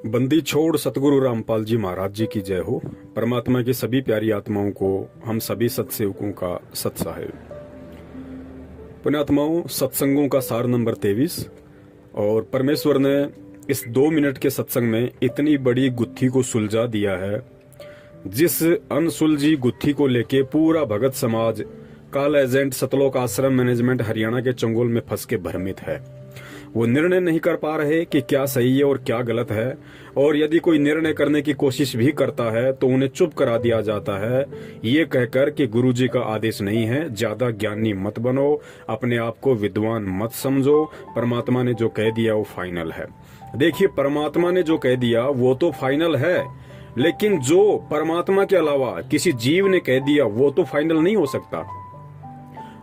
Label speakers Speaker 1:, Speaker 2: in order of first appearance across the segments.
Speaker 1: बंदी छोड़ सतगुरु रामपाल जी महाराज जी की जय हो। परमात्मा की सभी प्यारी आत्माओं को हम सभी सत्सेवकों का सत्साहेब। पुण्यात्माओं, सत्संगों का सार नंबर 23। और परमेश्वर ने इस 2 मिनट के सत्संग में इतनी बड़ी गुत्थी को सुलझा दिया है, जिस अनसुलझी गुत्थी को लेके पूरा भगत समाज काल एजेंट सतलोक आश्रम मैनेजमेंट हरियाणा के चंगुल में फंस के भ्रमित है। वो निर्णय नहीं कर पा रहे कि क्या सही है और क्या गलत है, और यदि कोई निर्णय करने की कोशिश भी करता है तो उन्हें चुप करा दिया जाता है, ये कहकर कि गुरुजी का आदेश नहीं है, ज्यादा ज्ञानी मत बनो, अपने आप को विद्वान मत समझो, परमात्मा ने जो कह दिया वो फाइनल है। देखिए, परमात्मा ने जो कह दिया वो तो फाइनल है, लेकिन जो परमात्मा के अलावा किसी जीव ने कह दिया वो तो फाइनल नहीं हो सकता।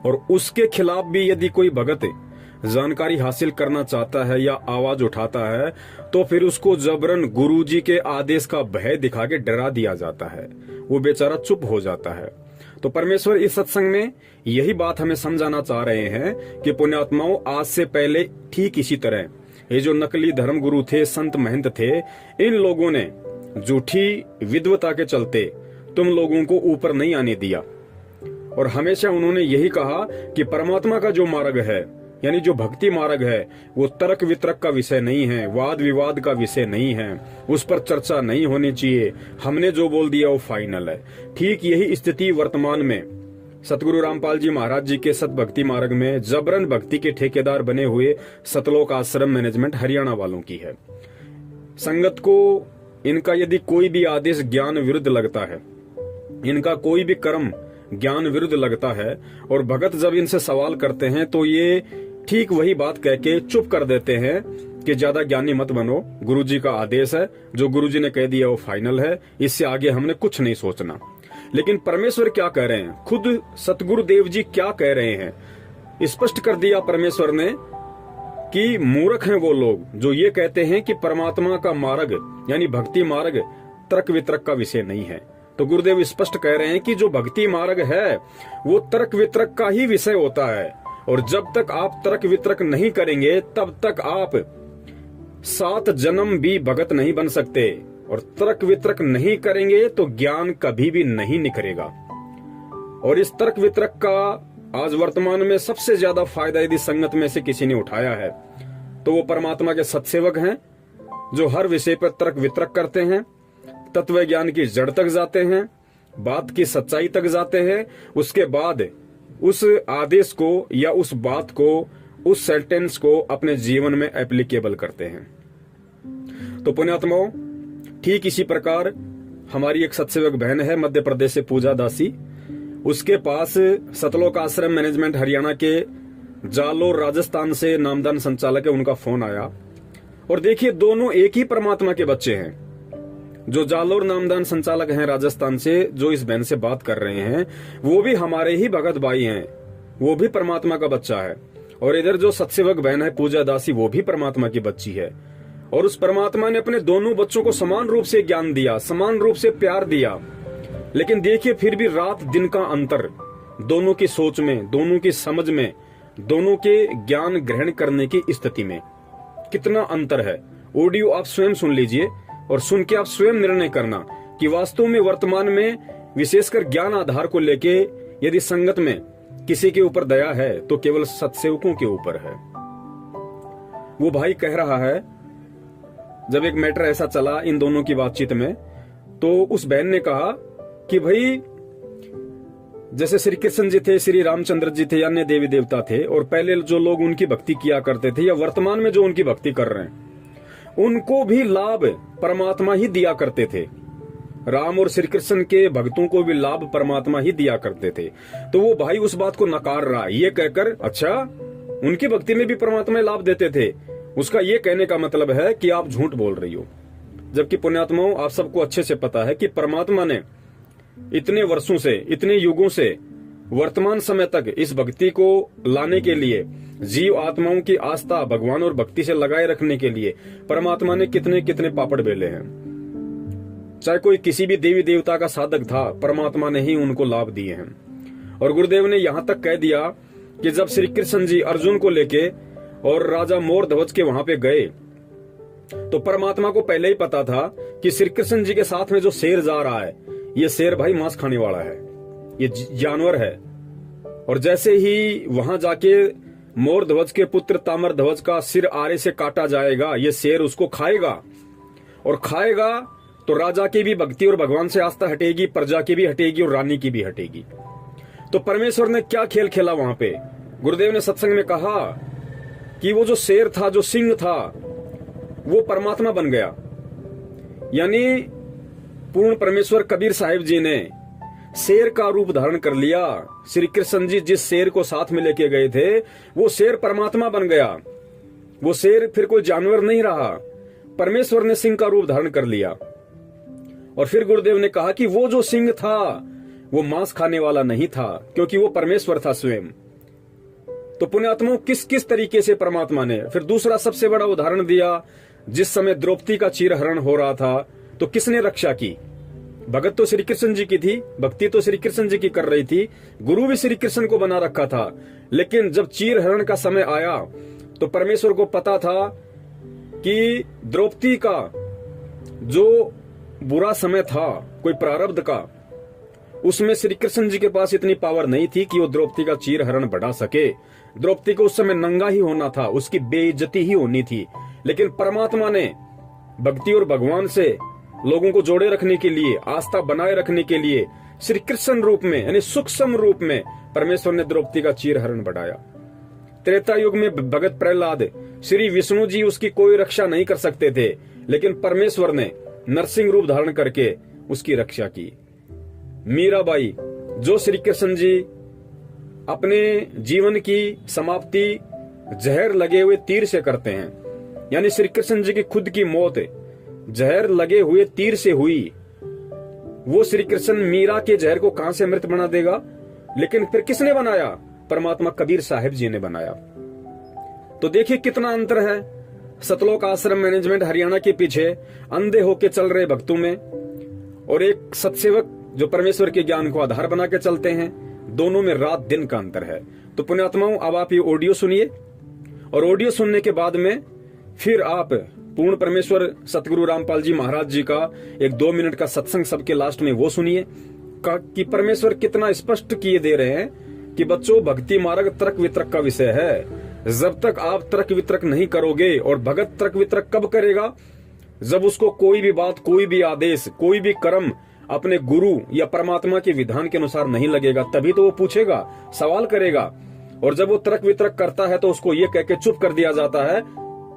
Speaker 1: और उसके खिलाफ भी यदि कोई भगत जानकारी हासिल करना चाहता है या आवाज उठाता है तो फिर उसको जबरन गुरुजी के आदेश का भय दिखा के डरा दिया जाता है, वो बेचारा चुप हो जाता है। तो परमेश्वर इस सत्संग में यही बात हमें समझाना चाह रहे हैं कि पुण्यात्माओं, आज से पहले ठीक इसी तरह ये जो नकली धर्म गुरु थे, संत महंत थे, इन लोगों ने झूठी विद्वता के चलते तुम लोगों को ऊपर नहीं आने दिया। और हमेशा उन्होंने यही कहा कि परमात्मा का जो मार्ग है, यानी जो भक्ति मार्ग है, वो तर्क वितर्क का विषय नहीं है, वाद विवाद का विषय नहीं है, उस पर चर्चा नहीं होनी चाहिए, हमने जो बोल दिया वो फाइनल है। ठीक यही स्थिति वर्तमान में सतगुरु रामपाल जी महाराज जी के सत भक्ति मार्ग में जबरन भक्ति के ठेकेदार बने हुए सतलोक आश्रम मैनेजमेंट हरियाणा वालों की है। संगत को इनका यदि कोई भी आदेश ज्ञान विरुद्ध लगता है, इनका कोई भी कर्म ज्ञान विरुद्ध लगता है, और भगत जब इनसे सवाल करते हैं तो ये ठीक वही बात कह के चुप कर देते हैं कि ज्यादा ज्ञानी मत बनो, गुरुजी का आदेश है, जो गुरुजी ने कह दिया वो फाइनल है, इससे आगे हमने कुछ नहीं सोचना। लेकिन परमेश्वर क्या कह रहे हैं, खुद सतगुरु देव जी क्या कह रहे हैं, स्पष्ट कर दिया परमेश्वर ने कि मूर्ख हैं वो लोग जो ये कहते हैं कि परमात्मा का मार्ग यानी भक्ति मार्ग तर्क वितर्क का विषय नहीं है। तो गुरुदेव स्पष्ट कह रहे हैं कि जो भक्ति मार्ग है वो तर्क वितर्क का ही विषय होता है, और जब तक आप तर्क वितर्क नहीं करेंगे तब तक आप 7 जन्म भी भगत नहीं बन सकते, और तर्क वितर्क नहीं करेंगे तो ज्ञान कभी भी नहीं निखरेगा। और इस तर्क वितर्क का आज वर्तमान में सबसे ज्यादा फायदा यदि संगत में से किसी ने उठाया है तो वो परमात्मा के सत्सेवक हैं, जो हर विषय पर तर्क वितर्क करते हैं, तत्व ज्ञान की जड़ तक जाते हैं, बात की सच्चाई तक जाते हैं, उसके बाद उस आदेश को या उस बात को, उस सेंटेंस को अपने जीवन में एप्लीकेबल करते हैं। तो पुण्यात्माओं, ठीक इसी प्रकार हमारी एक सत्सेवक बहन है मध्य प्रदेश से, पूजा दासी, उसके पास सतलोक आश्रम मैनेजमेंट हरियाणा के जालोर राजस्थान से नामदान संचालक है, उनका फोन आया। और देखिए, दोनों एक ही परमात्मा के बच्चे हैं। जो जालोर नामदान संचालक हैं राजस्थान से, जो इस बहन से बात कर रहे हैं, वो भी हमारे ही भगत भाई हैं, वो भी परमात्मा का बच्चा है। और इधर जो सत्सेवक बहन है पूजा दासी, वो भी परमात्मा की बच्ची है। और उस परमात्मा ने अपने दोनों बच्चों को समान रूप से ज्ञान दिया, समान रूप से प्यार दिया। लेकिन देखिए, फिर भी रात दिन का अंतर दोनों की सोच में, दोनों की समझ में, दोनों के ज्ञान ग्रहण करने की स्थिति में कितना अंतर है। ऑडियो आप स्वयं सुन लीजिए और सुन के आप स्वयं निर्णय करना कि वास्तव में वर्तमान में विशेषकर ज्ञान आधार को लेके यदि संगत में किसी के ऊपर दया है तो केवल सत्सेवकों के ऊपर है। वो भाई कह रहा है, जब एक मैटर ऐसा चला इन दोनों की बातचीत में, तो उस बहन ने कहा कि भाई, जैसे श्री कृष्ण जी थे, श्री रामचंद्र जी थे, अन्य देवी देवता थे, और पहले जो लोग उनकी भक्ति किया करते थे या वर्तमान में जो उनकी भक्ति कर रहे हैं, उनको भी लाभ परमात्मा ही दिया करते थे। राम और श्री कृष्ण के भक्तों को भी लाभ परमात्मा ही दिया करते थे। तो वो भाई उस बात को नकार रहा, ये कहकर, अच्छा, उनकी भक्ति में भी परमात्मा लाभ देते थे, उसका ये कहने का मतलब है कि आप झूठ बोल रही हो। जबकि पुण्यात्माओं, आप सबको अच्छे से पता है कि परमात्मा ने इतने वर्षों से, इतने युगों से वर्तमान समय तक इस भक्ति को लाने के लिए, जीव आत्माओं की आस्था भगवान और भक्ति से लगाए रखने के लिए परमात्मा ने कितने कितने पापड़ बेले हैं। चाहे कोई किसी भी देवी देवता का साधक था, परमात्मा ने ही उनको लाभ दिए हैं। और गुरुदेव ने यहां तक कह दिया कि जब श्री कृष्ण जी अर्जुन को लेके और राजा मोर ध्वज के वहां पे गए तो परमात्मा को पहले ही पता था कि श्री कृष्ण जी के साथ में जो शेर जा रहा है, ये शेर भाई मांस खाने वाला है, ये जानवर है। और जैसे ही वहां जाके मोर ध्वज के पुत्र ताम्र ध्वज का सिर आरे से काटा जाएगा, ये शेर उसको खाएगा, और खाएगा तो राजा की भी भक्ति और भगवान से आस्था हटेगी, प्रजा की भी हटेगी और रानी की भी हटेगी। तो परमेश्वर ने क्या खेल खेला वहां पे? गुरुदेव ने सत्संग में कहा कि वो जो शेर था, जो सिंह था, वो परमात्मा बन गया। यानी पूर्ण परमेश्वर कबीर साहिब जी ने शेर का रूप धारण कर लिया। श्री कृष्ण जी जिस शेर को साथ में लेके गए थे, वो शेर परमात्मा बन गया। वो शेर फिर कोई जानवर नहीं रहा, परमेश्वर ने सिंह का रूप धारण कर लिया। और फिर गुरुदेव ने कहा कि वो जो सिंह था वो मांस खाने वाला नहीं था, क्योंकि वो परमेश्वर था स्वयं। तो पुण्यात्माओं, किस किस तरीके से परमात्मा ने फिर दूसरा सबसे बड़ा उदाहरण दिया। जिस समय द्रौपदी का चीरहरण हो रहा था, तो किसने रक्षा की? भगत तो श्री कृष्ण जी की थी, भक्ति तो श्री कृष्ण जी की कर रही थी, गुरु भी श्री कृष्ण को बना रखा था। लेकिन जब चीरहरण का समय आया तो परमेश्वर को पता था कि द्रौपदी का जो बुरा समय था, कोई प्रारब्ध का, उसमें श्री कृष्ण जी के पास इतनी पावर नहीं थी कि वो द्रौपदी का चीरहरण बढ़ा सके। द्रौपदी को उस समय नंगा ही होना था, उसकी बेइज्जती ही होनी थी। लेकिन परमात्मा ने भक्ति और भगवान से लोगों को जोड़े रखने के लिए, आस्था बनाए रखने के लिए श्री कृष्ण रूप में, यानी सूक्ष्म रूप में परमेश्वर ने द्रौपदी का चीरहरण बढ़ाया। त्रेता युग में भगत प्रहलाद, श्री विष्णु जी उसकी कोई रक्षा नहीं कर सकते थे, लेकिन परमेश्वर ने नरसिंह रूप धारण करके उसकी रक्षा की। मीराबाई, जो श्री कृष्ण जी अपने जीवन की समाप्ति जहर लगे हुए तीर से करते हैं, यानी श्री कृष्ण जी की खुद की मौत जहर लगे हुए तीर से हुई, वो श्री कृष्ण मीरा के जहर को कहां से अमृत बना देगा? लेकिन फिर किसने बनाया? परमात्मा कबीर साहिब जी ने बनाया। तो देखिए कितना अंतर है। सतलोक आश्रम मैनेजमेंट हरियाणा के पीछे अंधे होके चल रहे भक्तों में, और एक सत्सेवक जो परमेश्वर के ज्ञान को आधार बना के चलते हैं, दोनों में रात दिन का अंतर है। तो पुण्यात्माओं, अब आप ये ऑडियो सुनिए, और ऑडियो सुनने के बाद में फिर आप पूर्ण परमेश्वर सतगुरु रामपाल जी महाराज जी का एक 2 मिनट का सत्संग सबके लास्ट में वो सुनिए कि परमेश्वर कितना स्पष्ट किए दे रहे हैं कि बच्चों, भक्ति मार्ग तर्क वितर्क का विषय है। जब तक आप तर्क वितर्क नहीं करोगे, और भगत तर्क वितर्क कब करेगा? जब उसको कोई भी बात, कोई भी आदेश, कोई भी कर्म अपने गुरु या परमात्मा के विधान के अनुसार नहीं लगेगा, तभी तो वो पूछेगा, सवाल करेगा। और जब वो तर्क वितर्क करता है तो उसको ये कह के चुप कर दिया जाता है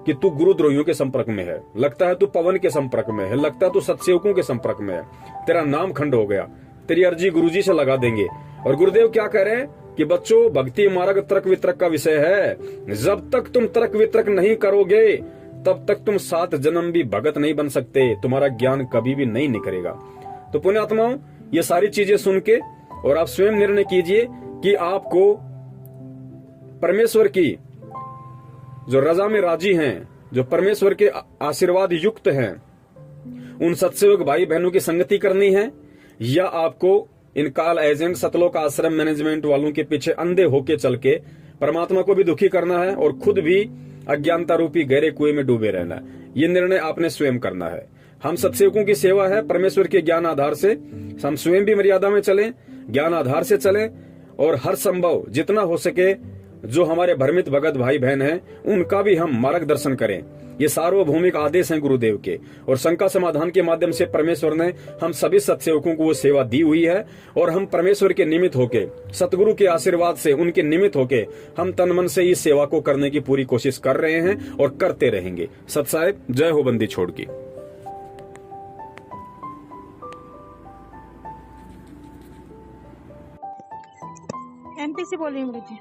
Speaker 1: कि तू गुरुद्रोहियों के संपर्क में है, लगता है तू पवन के संपर्क में है, लगता है तू सत्सेवकों के संपर्क में है, तेरा नाम खंड हो गया, तेरी अर्जी गुरुजी से लगा देंगे। और गुरुदेव क्या कह रहे हैं कि बच्चों, भक्ति मार्ग तर्क वितर्क का विषय है। जब तक तुम तर्क वितर्क नहीं करोगे, तब तक तुम 7 जन्म भी भगत नहीं बन सकते, तुम्हारा ज्ञान कभी भी नहीं निकलेगा। तो पुण्यात्माओं, ये सारी चीजें सुन के और आप स्वयं निर्णय कीजिए कि आपको परमेश्वर की जो रजा में राजी हैं, जो परमेश्वर के आशीर्वाद युक्त हैं, उन सत्सेवक भाई बहनों की संगति करनी है, या आपको इन काल एजेंट सतलोक आश्रम मैनेजमेंट वालों के पीछे अंधे होके चल के परमात्मा को भी दुखी करना है और खुद भी अज्ञानता रूपी गहरे कुएं में डूबे रहना है। ये निर्णय आपने स्वयं करना है। हम सत्सेवकों की सेवा है परमेश्वर के ज्ञान आधार से, हम स्वयं भी मर्यादा में चलें, ज्ञान आधार से चलें, और हर संभव जितना हो सके जो हमारे भ्रमित भगत भाई बहन हैं उनका भी हम मार्गदर्शन करें। ये सार्वभौमिक आदेश हैं गुरुदेव के, और शंका समाधान के माध्यम से परमेश्वर ने हम सभी सत्सेवकों को वो सेवा दी हुई है, और हम परमेश्वर के निमित्त होके, सतगुरु के आशीर्वाद से उनके निमित्त होके हम तन मन से इस सेवा को करने की पूरी कोशिश कर रहे हैं और करते रहेंगे। सत साहिब, जय हो बंदी छोड़ की।
Speaker 2: एमपी से बोल रही हूँ गुरुजी।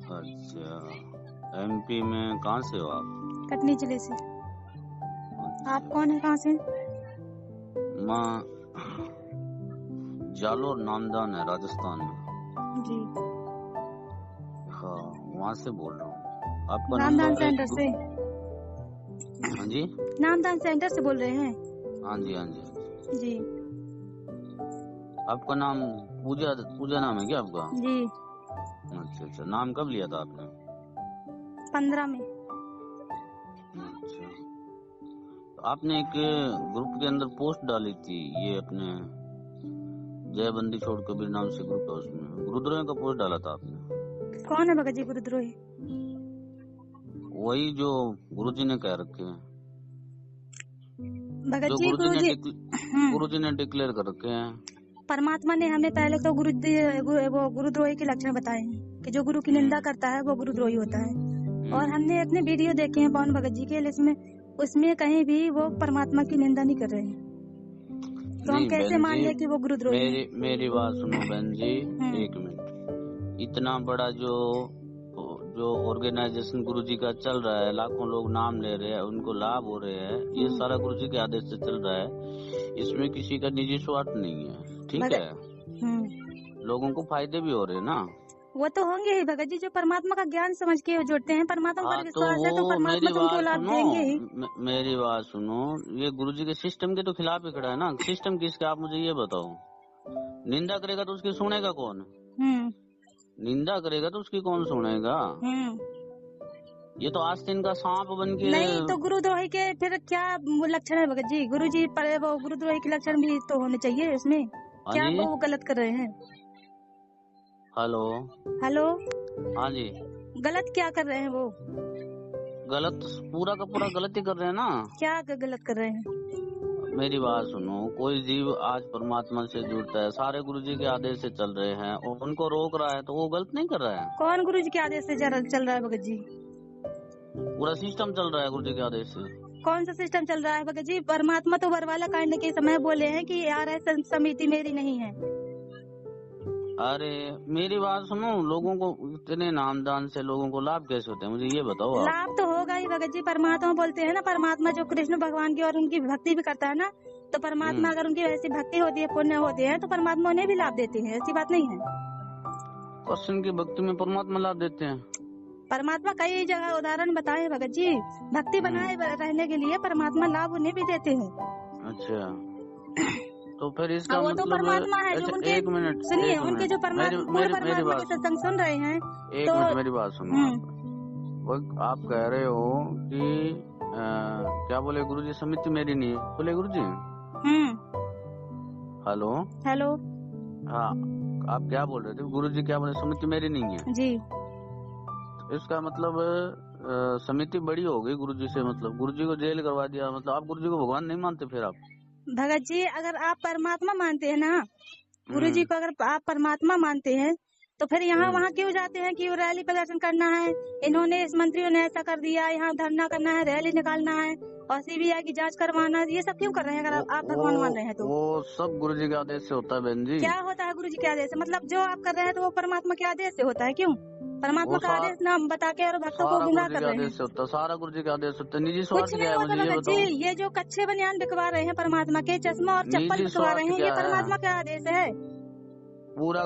Speaker 3: अच्छा, एमपी में कहाँ से हो आप?
Speaker 2: कटनी जिले से। आप कौन है, कहाँ से?
Speaker 3: मैं जालोर नामदान है, राजस्थान में।
Speaker 2: जी
Speaker 3: हाँ, वहाँ से बोल रहा हूँ। आपका
Speaker 2: नामदान सेंटर से?
Speaker 3: हाँ जी,
Speaker 2: नामदान सेंटर से बोल रहे हैं?
Speaker 3: हाँ जी, हाँ जी
Speaker 2: जी।
Speaker 3: आपका नाम पूजा, पूजा नाम है क्या आपका?
Speaker 2: जी।
Speaker 3: अच्छा अच्छा, नाम कब लिया था आपने?
Speaker 2: 15 में।
Speaker 3: अच्छा, आपने एक ग्रुप के अंदर पोस्ट डाली थी, ये अपने जय बंदी छोड़ कबीर नाम से ग्रुप है, उसमें गुरुद्रोही का पोस्ट डाला था आपने।
Speaker 2: कौन है भगत जी गुरुद्रोही?
Speaker 3: वही जो गुरुजी ने कह रखे हैं,
Speaker 2: भगत
Speaker 3: जो
Speaker 2: जी
Speaker 3: गुरुजी ने डिक्लेयर कर रखे हैं।
Speaker 2: परमात्मा ने हमें पहले तो वो गुरुद्रोही के लक्षण बताए हैं कि जो गुरु की निंदा करता है वो गुरुद्रोही होता है। और हमने अपने वीडियो देखे हैं पवन भगत जी के, इसमें उसमें कहीं भी वो परमात्मा की निंदा नहीं कर रहे हैं, तो हम कैसे मान लें कि वो गुरुद्रोही है?
Speaker 3: मेरी बात सुनो बहन जी, एक मिनट। इतना बड़ा जो ऑर्गेनाइजेशन गुरुजी का चल रहा है, लाखों लोग नाम ले रहे हैं, उनको लाभ हो रहे हैं, ये सारा गुरुजी के आदेश से चल रहा है। इसमें किसी का निजी स्वार्थ नहीं है, ठीक है। लोगों को फायदे भी हो रहे हैं ना,
Speaker 2: वो तो होंगे ही भगत जी, जो परमात्मा का ज्ञान समझ के जुड़ते हैं, परमात्मा पर विश्वास है तो परमात्मा तो उनको लाभ देंगे ही।
Speaker 3: मेरी बात सुनो, ये गुरुजी के सिस्टम के तो खिलाफ ही खड़ा है ना। सिस्टम किसका, आप मुझे ये बताओ। निंदा करेगा तो उसकी सुनेगा कौन? निंदा करेगा तो उसकी कौन सुनेगा? ये तो आस्तीन का सांप बन के।
Speaker 2: नहीं तो गुरुद्रोही के फिर क्या लक्षण है भगत जी? गुरुजी पर वो गुरुद्रोही के लक्षण भी तो होने चाहिए उसमें। क्या वो गलत कर रहे हैं?
Speaker 3: हेलो
Speaker 2: हेलो,
Speaker 3: हाँ जी,
Speaker 2: गलत क्या कर रहे हैं वो?
Speaker 3: गलत पूरा का पूरा गलत ही कर रहे हैं ना।
Speaker 2: क्या गलत कर रहे हैं?
Speaker 3: मेरी बात सुनो, कोई जीव आज परमात्मा से जुड़ता है, सारे गुरुजी के आदेश से चल रहे हैं और उनको रोक रहा है तो वो गलत नहीं कर रहा है।
Speaker 2: कौन गुरुजी के आदेश से चल रहा है भगत जी?
Speaker 3: पूरा सिस्टम चल रहा है गुरुजी के आदेश से।
Speaker 2: कौन सा सिस्टम चल रहा है भगत जी? परमात्मा तो बरवाला कांड के समय बोले हैं कि यार समिति मेरी नहीं है।
Speaker 3: अरे मेरी बात सुनो, लोगों को इतने नामदान से लोगों को लाभ कैसे होते हैं, मुझे ये बताओ।
Speaker 2: लाभ तो होगा ही भगत जी, परमात्मा बोलते हैं ना, परमात्मा जो कृष्ण भगवान की और उनकी भक्ति भी करता है ना, तो परमात्मा अगर उनकी वैसी भक्ति होती है, पुण्य होते हैं, तो परमात्मा उन्हें भी लाभ देते हैं, ऐसी बात नहीं है।
Speaker 3: कृष्ण की भक्ति में परमात्मा लाभ देते हैं?
Speaker 2: परमात्मा कई जगह उदाहरण बताए भगत जी, भक्ति बनाए रहने के लिए परमात्मा लाभ उन्हें भी देते हैं।
Speaker 3: अच्छा, तो फिर इसका
Speaker 2: वो
Speaker 3: मतलब
Speaker 2: तो परमात्मा है जो उनके,
Speaker 3: एक मिनट
Speaker 2: सुनिए, उनके जो परमात्मा के सत्संग सुन रहे हैं।
Speaker 3: एक मिनट मेरी बात सुनो। आप कह रहे हो कि क्या बोले गुरुजी, समिति मेरी नहीं है, बोले गुरुजी। हेलो
Speaker 2: हेलो,
Speaker 3: हाँ, आप क्या बोल रहे थे? गुरुजी क्या बोले, समिति मेरी नहीं है
Speaker 2: जी।
Speaker 3: इसका मतलब समिति बड़ी हो गई गुरुजी से, मतलब गुरुजी को जेल करवा दिया, मतलब आप गुरुजी को भगवान नहीं मानते फिर आप?
Speaker 2: भगत जी, अगर आप परमात्मा मानते हैं ना, गुरुजी को अगर आप परमात्मा मानते हैं, तो फिर यहाँ वहाँ क्यों जाते हैं कि रैली प्रदर्शन करना है, इन्होंने इस मंत्रियों ने ऐसा कर दिया, यहाँ धरना करना है, रैली निकालना है और सीबीआई की जांच करवाना है, ये सब क्यों कर रहे हैं? अगर आप भगवान मान रहे हैं तो
Speaker 3: वो सब गुरुजी के आदेश से होता है बहन जी।
Speaker 2: क्या होता है गुरुजी के आदेश से? मतलब जो आप कर रहे हैं तो वो परमात्मा के आदेश से होता है? क्यों परमात्मा का आदेश नाम बता के और भक्तों को गुमराह कर रहे हैं?
Speaker 3: सारा गुरुजी का आदेश होता है, निजी
Speaker 2: कुछ नहीं होता भगत जी। ये जो कच्चे बनियान बिकवा रहे हैं परमात्मा के, चश्मा और चप्पल बिकवा रहे हैं, ये परमात्मा का आदेश है? पूरा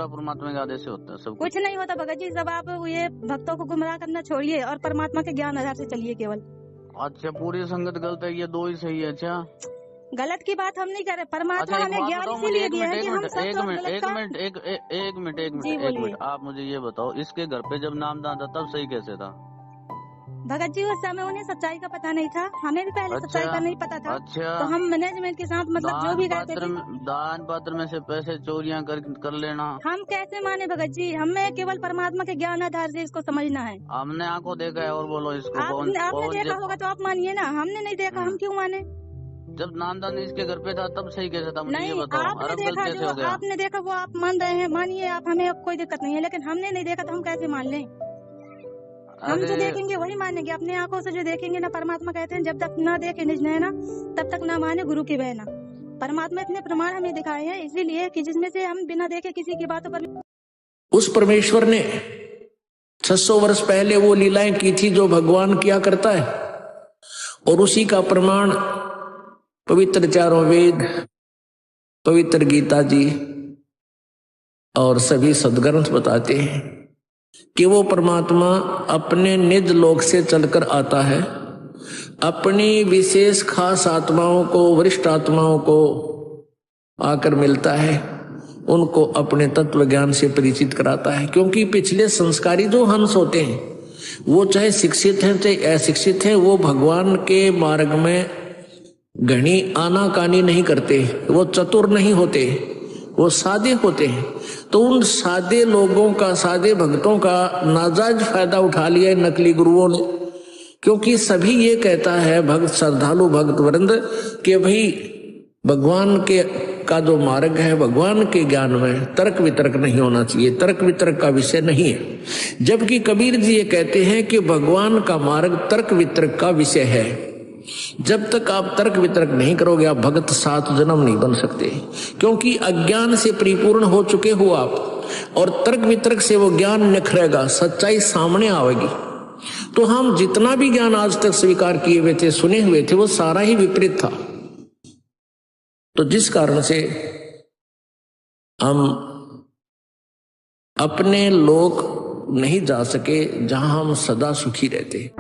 Speaker 3: परमात्मा के आदेश से होता है सब
Speaker 2: कुछ नहीं होता भगत जी। सब आप ये भक्तों को गुमराह करना छोड़िए और परमात्मा के ज्ञान आधार से चलिए केवल।
Speaker 3: अच्छा, पूरी संगत गलत है, ये दो ही सही है? अच्छा,
Speaker 2: गलत की बात हम नहीं कर रहे, परमात्मा हमें ज्ञान इसीलिए दिया है कि हम सब
Speaker 3: एक मिनट आप मुझे ये बताओ, इसके घर पे जब नामदान था तब सही कैसे था?
Speaker 2: भगत जी उस समय उन्हें सच्चाई का पता नहीं था, हमें भी पहले सच्चाई का नहीं पता था।
Speaker 3: अच्छा,
Speaker 2: तो हम मैनेजमेंट के साथ मतलब जो भी कहते थे,
Speaker 3: दान पात्र में से पैसे चोरियां कर लेना,
Speaker 2: हम कैसे माने भगत जी? हमें केवल परमात्मा के ज्ञान आधार से इसको समझना है।
Speaker 3: हमने आंखों देखा है, और बोलो इसको।
Speaker 2: आपने देखा होगा तो आप मानिए ना, हमने नहीं देखा, हम क्यों माने?
Speaker 3: जब नामदान इसके घर पे था तब सही कैसे था, मुझे ये बताओ।
Speaker 2: आपने देखा, जो आपने देखा वो आप मान रहे हैं, मानिए आप, हमें अब कोई दिक्कत नहीं है, लेकिन हमने नहीं देखा तो हम कैसे मान लें? हम जो देखेंगे वही मानेंगे, अपने आंखों से जो देखेंगे ना। परमात्मा कहते हैं जब तक ना देखे निज नैना तब तक ना माने गुरु की बहना। परमात्मा इतने प्रमाण हमें दिखाए हैं इसीलिए कि जिसमें से हम बिना देखे किसी की बातों पर।
Speaker 4: उस परमेश्वर ने 600 वर्ष पहले वो लीलाएं की थी जो भगवान किया करता है, और उसी का प्रमाण पवित्र चारों वेद, पवित्र गीता जी और सभी सद्ग्रंथ बताते हैं कि वो परमात्मा अपने निज लोक से चलकर आता है, अपनी विशेष खास आत्माओं को, वरिष्ठ आत्माओं को आकर मिलता है, उनको अपने तत्व ज्ञान से परिचित कराता है। क्योंकि पिछले संस्कारी जो हंस होते हैं वो चाहे शिक्षित हैं चाहे अशिक्षित हैं, वो भगवान के मार्ग में घनी आनाकानी नहीं करते, वो चतुर नहीं होते, वो सादे होते हैं। तो उन सादे लोगों का, सादे भक्तों का नाजायज फायदा उठा लिया है नकली गुरुओं ने, क्योंकि सभी ये कहता है भक्त, श्रद्धालु भक्त वृंद कि भाई भगवान के का जो मार्ग है, भगवान के ज्ञान में तर्क वितर्क नहीं होना चाहिए, तर्क वितर्क का विषय नहीं है। जबकि कबीर जी ये कहते हैं कि भगवान का मार्ग तर्क वितर्क का विषय है। जब तक आप तर्क वितर्क नहीं करोगे, आप भगत 7 जन्म नहीं बन सकते, क्योंकि अज्ञान से परिपूर्ण हो चुके हो आप, और तर्क वितर्क से वो ज्ञान निखरेगा, सच्चाई सामने आएगी। तो हम जितना भी ज्ञान आज तक स्वीकार किए हुए थे, सुने हुए थे, वो सारा ही विपरीत था। तो जिस कारण से हम अपने लोक नहीं जा सके जहां हम सदा सुखी रहते।